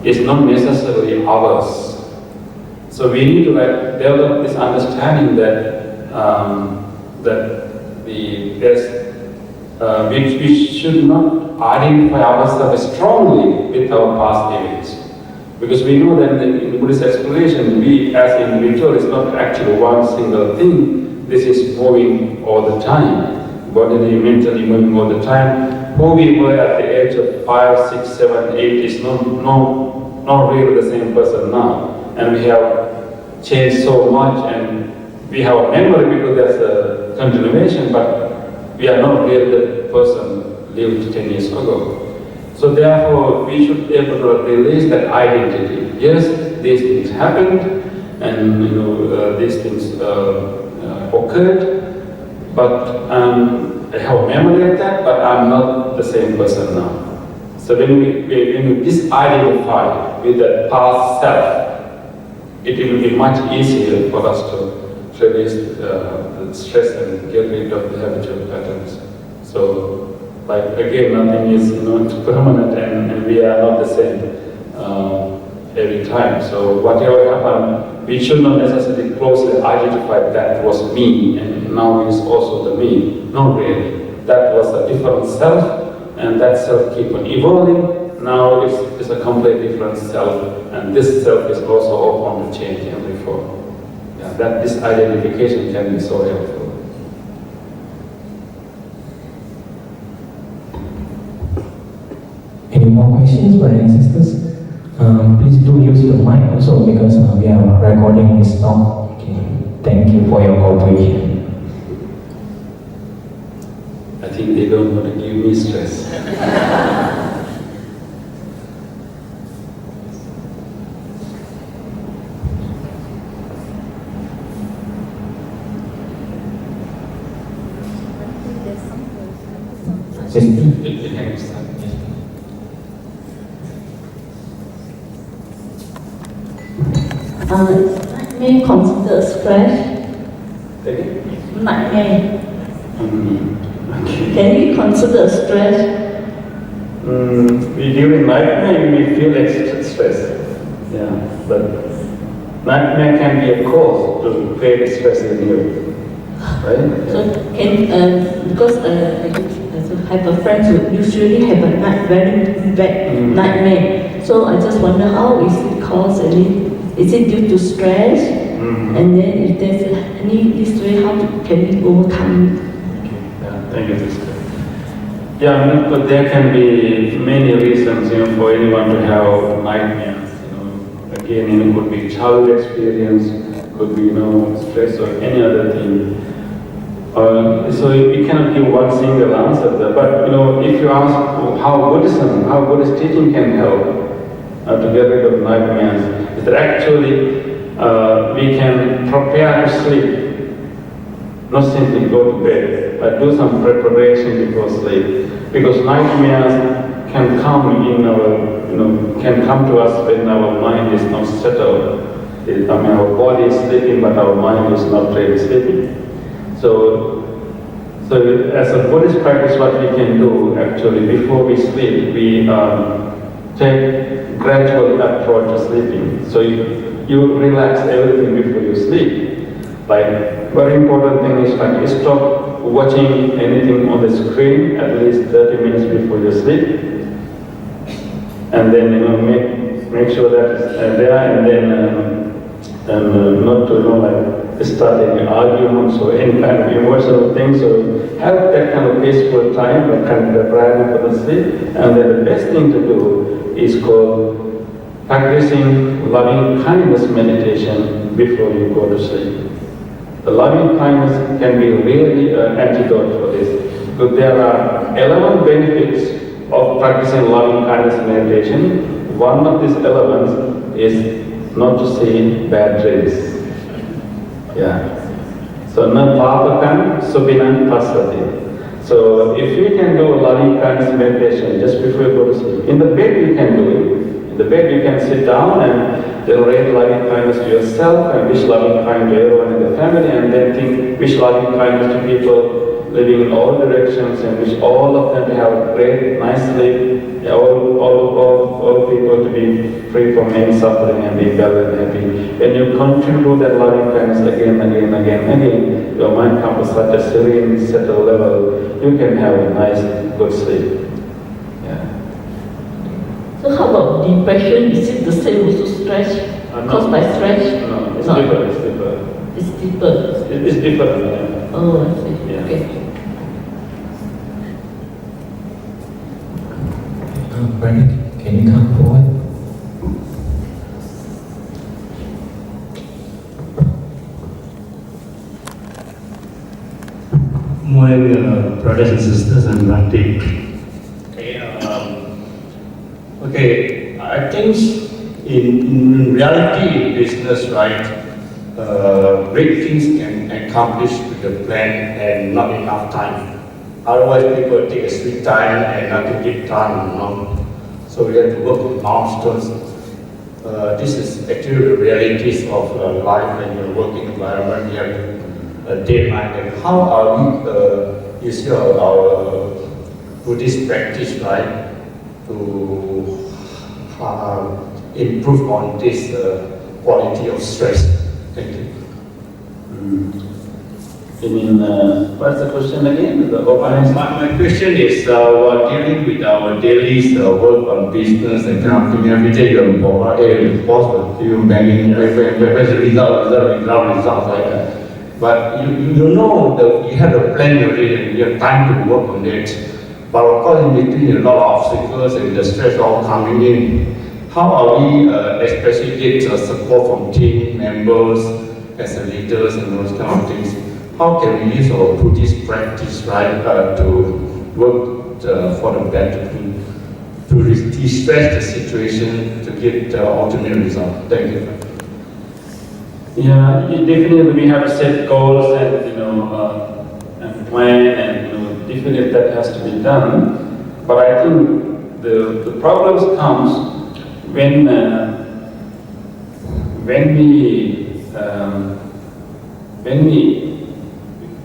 is not necessarily ours. So we need to develop this understanding that we should not identify ourselves strongly with our past events. Because we know that in Buddhist explanation, we as individual is not actually one single thing. This is moving all the time, bodily, mentally moving all the time. Who we were at the age of 5, 6, 7, 8 is not really the same person now. And we have changed so much, and we have a memory because there's a continuation, but we are not really the person lived 10 years ago. So therefore, we should be able to release that identity. Yes, these things happened, and these things occurred, but I have a memory of that, but I'm not the same person now. So when we disidentify with the past self, it will be much easier for us to release the stress and get rid of the habitual patterns. So, like again, nothing is permanent, and we are not the same every time. So whatever happened, we should not necessarily closely identify that was me, and now is also the me. Not really. That was a different self, and that self keeps on evolving. Now it's a completely different self, and this self is also open to change and reform. Yeah, this identification can be so helpful. Any more questions, brothers and sisters? Please do use the mic also, because we are recording this talk. Okay. Thank you for your cooperation. I think they don't want to give me stress. Nightmare considered stress? Nightmare. Okay. Can we consider stress? During nightmare, you may feel extra stress. Yeah, but nightmare can be a cause to create stress in you, right? So because I have a friend who usually have a very bad nightmare. So I just wonder how is it caused? Is it due to stress? And then if there's any this way, how can we overcome it? Okay. Yeah, thank you, sister. Yeah, but there can be many reasons, for anyone to have nightmares. Again, it could be childhood experience, could be, stress or any other thing. So we cannot give one single answer there. But if you ask how Buddhist teaching can help to get rid of nightmares, is that actually we can prepare to sleep, not simply go to bed, but do some preparation before sleep. Because nightmares can come can come to us when our mind is not settled. Our body is sleeping, but our mind is not really sleeping. So as a Buddhist practice, what we can do actually before we sleep, we take gradual approach to sleeping. So you relax everything before you sleep. Like, very important thing is stop watching anything on the screen at least 30 minutes before you sleep. And then make sure that it's there, and then not to start any arguments or any kind of emotional things. So have that kind of peaceful time, that kind of preparing for the sleep. And then the best thing to do is called practicing loving kindness meditation before you go to sleep. The loving kindness can be really an antidote for this, because there are 11 benefits of practicing loving kindness meditation. One of these elements is not to see bad dreams. Yeah. So na papakam subinam pasati. So if you can do a loving kindness meditation just before you go to sleep, in the bed you can do it. In the bed you can sit down and generate loving kindness to yourself and wish loving kindness to everyone in the family, and then think, wish loving kindness to people living in all directions, and wish all of them to have a great, nice sleep, all people to be free from any suffering and be well and happy. When you continue that loving kindness again, your mind comes to such a serene, settled level, you can have a nice, good sleep. Yeah. So how about depression? Is it the same also stress? No. Caused by stress? No, it's No. different. It's deeper. It's different. Yeah. Oh, I see. Yeah. Okay. Brandon, can you come forward? Morning, brothers and sisters, and Bhante. Okay, I think in reality, in business, right, great things can accomplish with the plan and not enough time. Otherwise, people take a sweet time and nothing get done, you know. So we have to work with milestones. This is actually the realities of life and your working environment. You have a deadline. And how are we, is our Buddhist practice, right, to improve on this quality of stress? Thank you. You mean, what's the question again? My question is, we're dealing with our daily work on business and accounting, every day you're possible, you're banking, result, like that. But you know that you have a plan already and you have time to work on it. But of course, in between a lot of obstacles and the stress all coming in, how are we, especially get support from team members, as leaders and those kind of things? How can we use our Buddhist practice, right, to work for the better, to de-stress the situation, to get the ultimate result? Thank you. Yeah, definitely we have to set goals and and plan, and definitely that has to be done. But I think the problems comes when we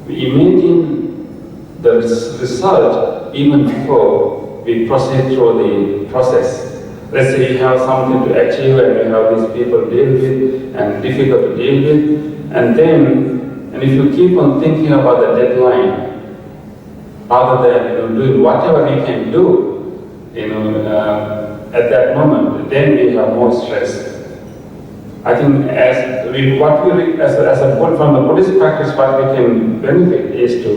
imagine the result even before we proceed through the process. Let's say you have something to achieve and you have these people to deal with and difficult to deal with, and if you keep on thinking about the deadline, other than doing whatever we can do, at that moment, then we have more stress. I think from the Buddhist practice, what we can benefit is to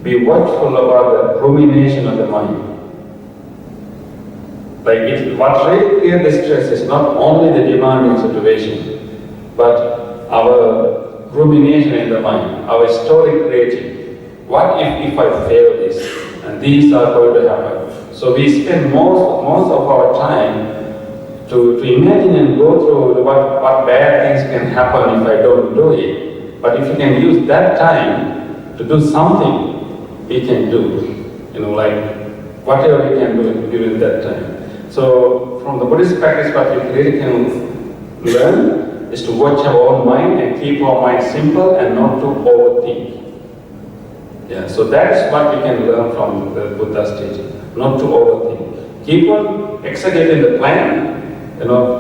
be watchful about the rumination of the mind. What really creates the stress is not only the demanding situation, but our rumination in the mind, our story creating. What if I fail this? And these are going to happen. So we spend most of our time to imagine and go through what bad things can happen if I don't do it. But if you can use that time to do something, we can do. Whatever we can do during that time. So from the Buddhist practice, what we really can learn is to watch our own mind and keep our mind simple and not to overthink. Yeah, so that's what we can learn from the Buddha's teaching, not to overthink. Keep on executing the plan,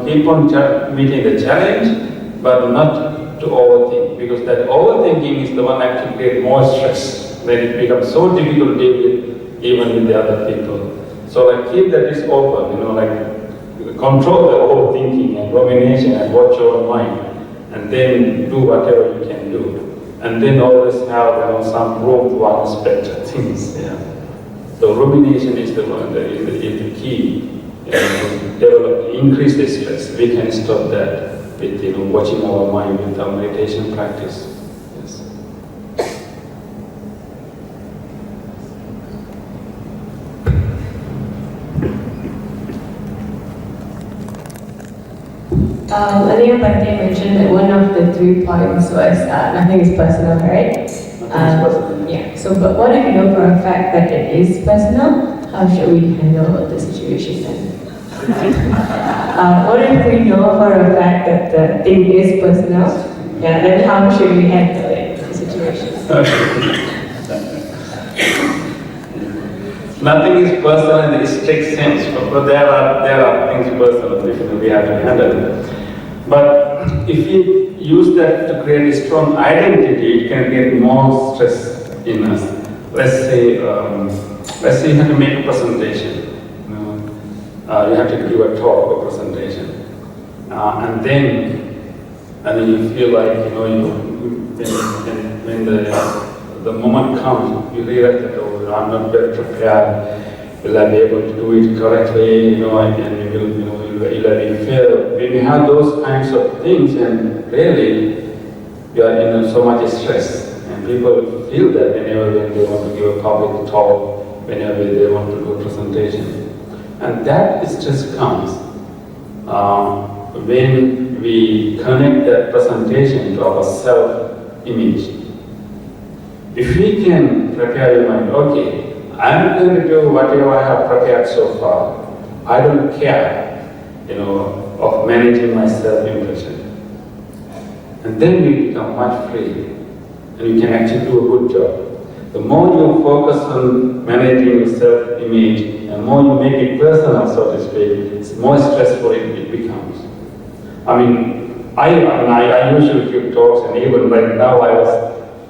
keep on meeting the challenge, but not to overthink, because that overthinking is the one actually creates more stress. Then it becomes so difficult to deal with, even with the other people. So keep that is open, control the overthinking and rumination and watch your mind, and then do whatever you can do. And then always have some room to unexpected things. Yeah. So rumination is the key. Increase the stress. We can stop that with watching our mind with our meditation practice. Yes. Earlier, Bhante mentioned that one of the 3 points was nothing is personal, right? Nothing is personal. Yeah. So, but what if you know for a fact that it is personal? How should we handle the situation then? What if we know for a fact that the thing is personal? Yeah, then how should we handle it, the situation? Nothing is personal in the strict sense, but there are things personal which we have to handle. But if you use that to create a strong identity, it can get more stress in us. Let's say you have to make a presentation. You have to give a talk or presentation, and then you feel like when the moment comes, you realize that I'm not well prepared. Will I be able to do it correctly? Will I fail? When you have those kinds of things, and really you are in so much stress, and people feel that whenever they want to give a public talk, whenever they want to do a presentation. And that stress comes when we connect that presentation to our self-image. If we can prepare your mind, okay, I'm going to do whatever I have prepared so far. I don't care, of managing my self-impression. And then we become much free, and you can actually do a good job. The more you focus on managing your self-image, and more you make it personal, so to speak, the more stressful it becomes. I usually give talks, and even right now I was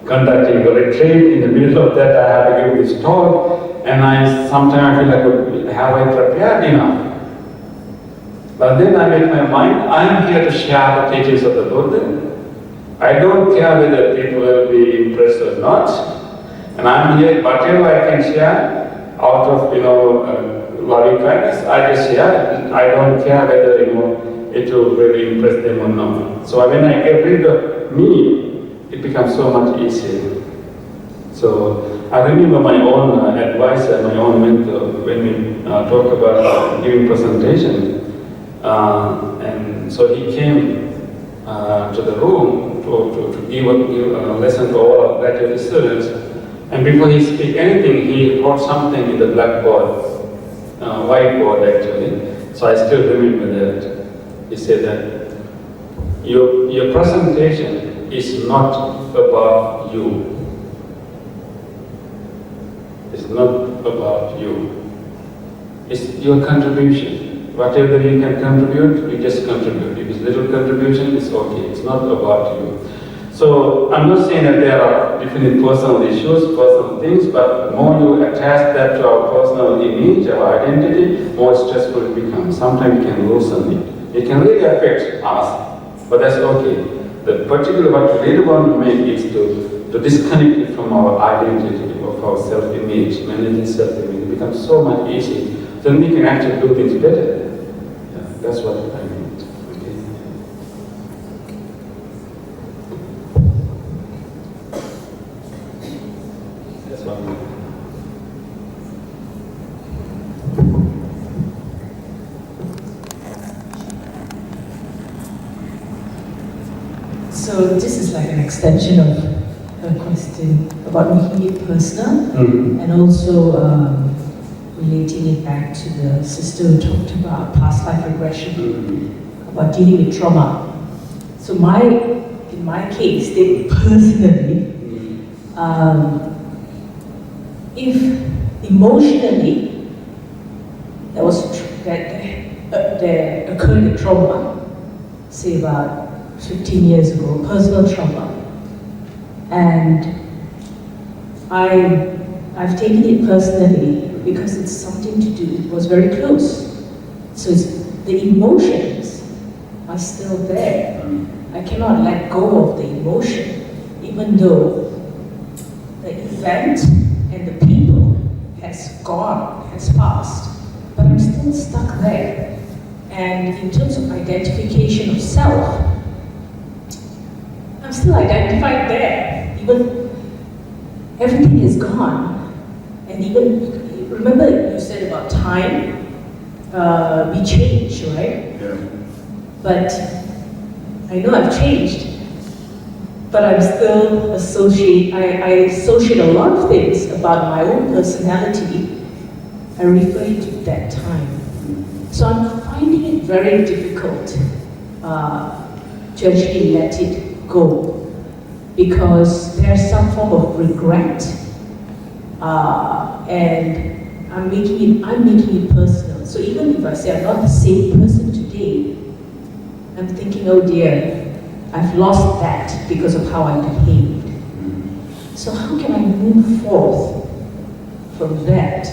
conducting a retreat. In the middle of that, I have to give this talk, and sometimes I feel like, have I prepared enough? But then I make my mind, I'm here to share the teachings of the Buddha. I don't care whether people will be impressed or not. And I'm here, whatever I can share out of, loving kindness, I just share. I don't care whether, it will really impress them or not. So when I get rid of me, it becomes so much easier. So I remember my own advisor, my own mentor, when we talk about giving presentation. And so he came to the room to give a lesson to all our graduate students. And before he speak anything, he wrote something in the blackboard, whiteboard actually. So I still remember that. He said that your presentation is not about you. It's not about you. It's your contribution. Whatever you can contribute, you just contribute. If it's little contribution, it's okay. It's not about you. So I'm not saying that there are different personal issues, personal things, but more you attach that to our personal image, our identity, more stressful it becomes. Sometimes it can loosen it. It can really affect us, but that's okay. The particular what we really want to make is to disconnect it from our identity, of our self-image, managing self-image. It becomes so much easier. Then we can actually do things better. Yeah, that's what I mean. So this is like an extension of a question about making it personal, and also relating it back to the sister who talked about past life regression, about dealing with trauma. So in my case, personally, if emotionally there occurred a trauma, say about 15 years ago, personal trauma, and I've taken it personally because it's something to do, it was very close. So the emotions are still there. I cannot let go of the emotion, even though the event and the people has passed, but I'm still stuck there. And in terms of identification of self, I'm still identified there, even everything is gone. And even, remember you said about time, we change, right? Yeah. But I know I've changed, but I'm still I associate a lot of things about my own personality. I refer to that time. So I'm finding it very difficult to actually let it go, because there's some form of regret, and I'm making it personal. So even if I say I'm not the same person today, I'm thinking, oh dear, I've lost that because of how I behaved. So how can I move forth from that?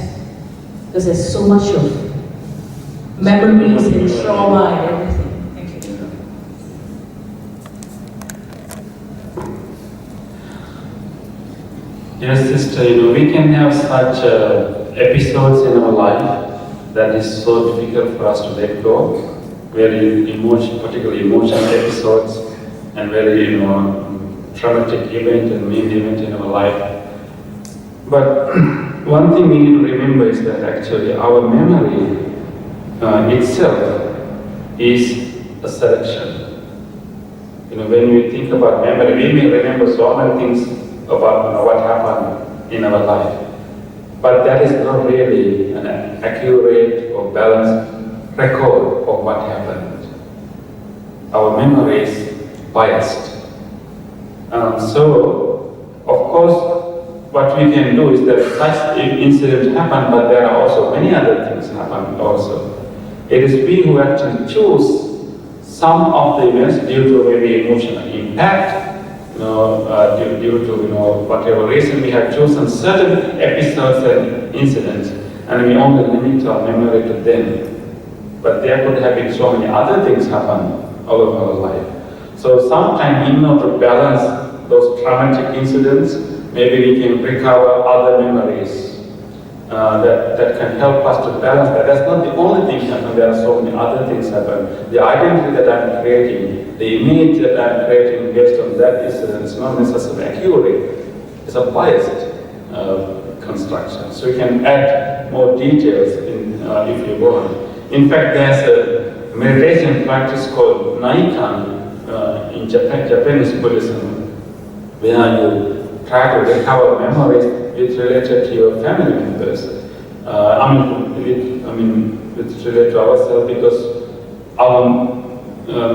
Because there's so much of memories and trauma and everything. Thank you. Yes, sister, we can have such episodes in our life that is so difficult for us to let go, very particularly emotional episodes and very traumatic event and main event in our life. But one thing we need to remember is that actually our memory itself is a selection. When we think about memory, we may remember so many things about what happened in our life, but that is not really an accurate or balanced record of what happened. Our memory is biased. So, of course, what we can do is that such incidents happen, but there are also many other things happen also. It is we who actually choose some of the events due to maybe emotional impact, due to whatever reason we have chosen certain episodes and incidents, and we only limit our memory to them. But there could have been so many other things happen all over our life. So sometimes in order to balance those traumatic incidents, maybe we can recover other memories that can help us to balance that. That's not the only thing happen, there are so many other things happen. The identity that I'm creating, the image that I'm creating based on that incident is not necessarily accurate. It's a biased construction. So you can add more details if you want. In fact, there's a meditation practice called Naikan in Japanese Buddhism, where you try to recover memories which related to your family members. Which relate to ourselves, because our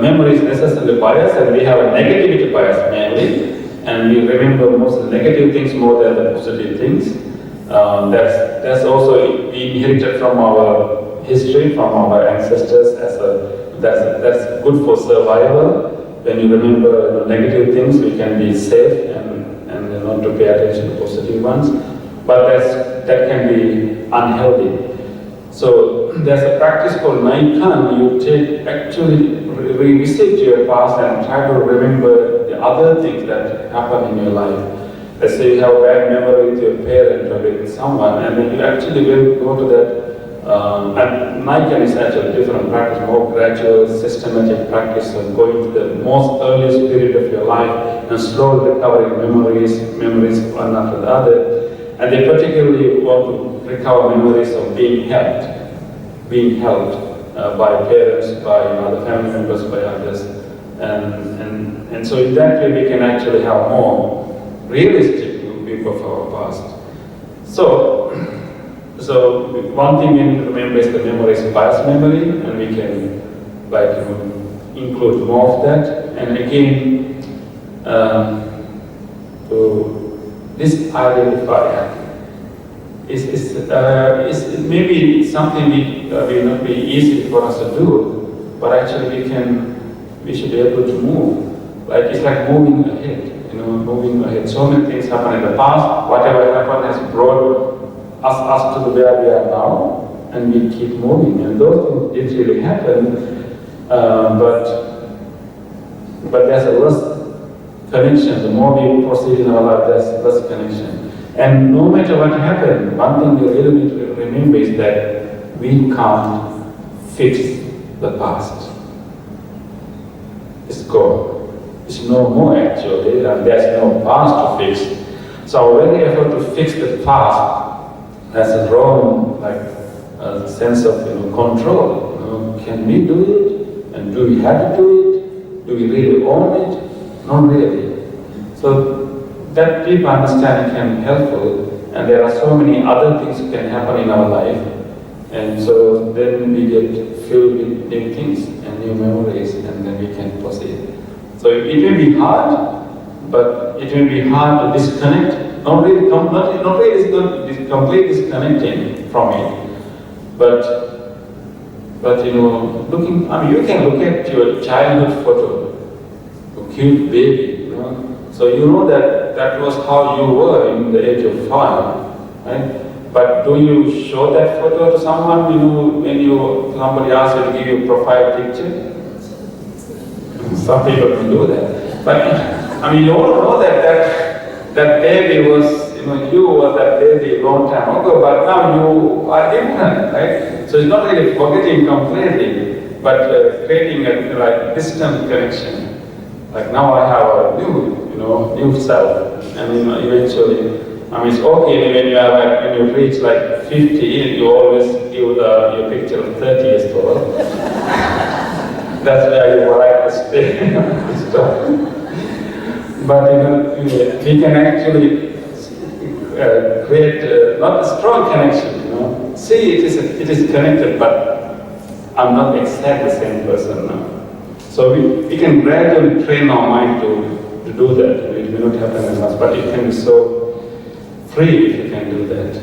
memory is necessarily biased, and we have a negativity bias mainly, and we remember most negative things more than the positive things. That's also inherited from our history, from our ancestors. That's good for survival. When you remember negative things, we can be safe and not to pay attention to positive ones. But that can be unhealthy. So there's a practice called Naikan. You actually revisit your past and try to remember the other things that happened in your life. Let's say you have a bad memory with your parent or with someone, and then you actually will go to that. And Naikan is actually a different practice, more gradual, systematic practice of going to the most earliest period of your life and slowly recovering memories one after the other. And they particularly want to recover memories of being held by parents, by other family members, by others. And so in that way we can actually have more realistic view of our past. So one thing we need to remember is the memory is biased memory, and we can include more of that. And again, to disidentify is maybe something will not be easy for us to do, but actually we should be able to move. It's like moving ahead, moving ahead. So many things happen in the past. Whatever happened has brought us to where we are now, and we keep moving. And those things did really happen, but there's a less connection. The more we proceed in our life, there's less connection. And no matter what happened, one thing we really need to remember is that we can't fix the past. It's gone. It's no more actually, and there's no past to fix. So our very effort to fix the past has a wrong a sense of control. Can we do it? And do we have to do it? Do we really own it? Not really. So that deep understanding can be helpful, and there are so many other things that can happen in our life And so then we get filled with new things and new memories, and then we can proceed. So it may be hard, but it may be hard to disconnect, not really complete disconnecting from it, but you know, you can look at your childhood photo, a cute baby, you know. So you know that was how you were in the age of 5, right? But do you show that photo to someone, you know, when somebody asks you to give you a profile picture? Some people can do that. But you all know that baby was, you were that baby a long time ago, but now you are different, right? So it's not really forgetting completely, but creating a distant connection. Like now I have a new self, and eventually, it's okay when you reach like 50, you always give your picture of 30 years old. That's where you like to stay. But we can actually create not a strong connection. See, it is connected, but I'm not exactly the same person now. So we can gradually train our mind to do that. It may not happen as much, but it can be so free if you can do that.